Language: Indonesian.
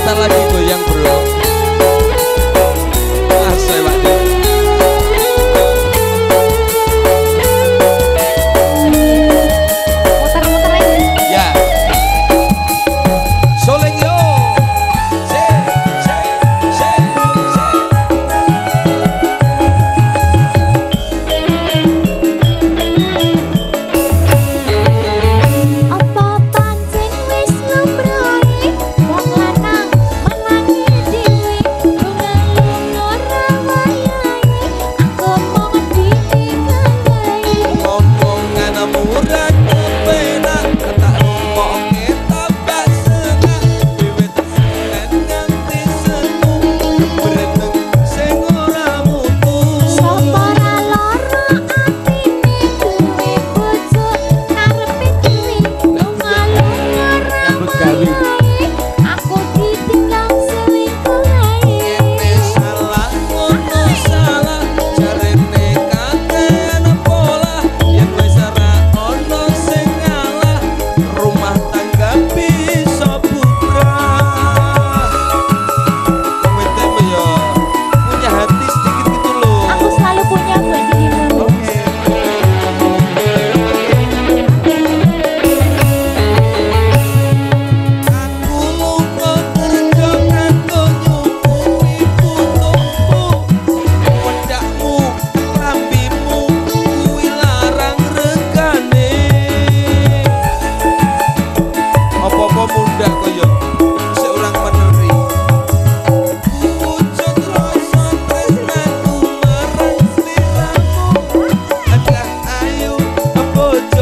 Sebentar lagi goyang bro. Asli Pak De. Muter-muter aja. Ya. Soleng yo. Apa pancen wis lumrahe wong lanang menangi dhewe lunga-lunga ora wayahe aku mung ditinggali Ngomongan murah kepenak tak rumokke tambah senang wiwit tenan nganti semu bereneng sing ora mutu sapa ra lara atine duwe bojo karepe dhewe lunga-lunga ora wayahe aku ditinggal selingkuh ae Ini salah ngono salah jarene kakean pola yen wis ora ono sing ngalah rumah tangga bisa bubrah komentarmu ya punya hati sedikit gitu loh. aku selalu punya buat dirimu. Oke. Aku lunga kerja kanggo nyukupi putuhmu wedakmu klambimu kuwi larang regane apa-apa mundak kaya seorang peneri wujud rasa tresnaku marang sliramu agak ayu bojo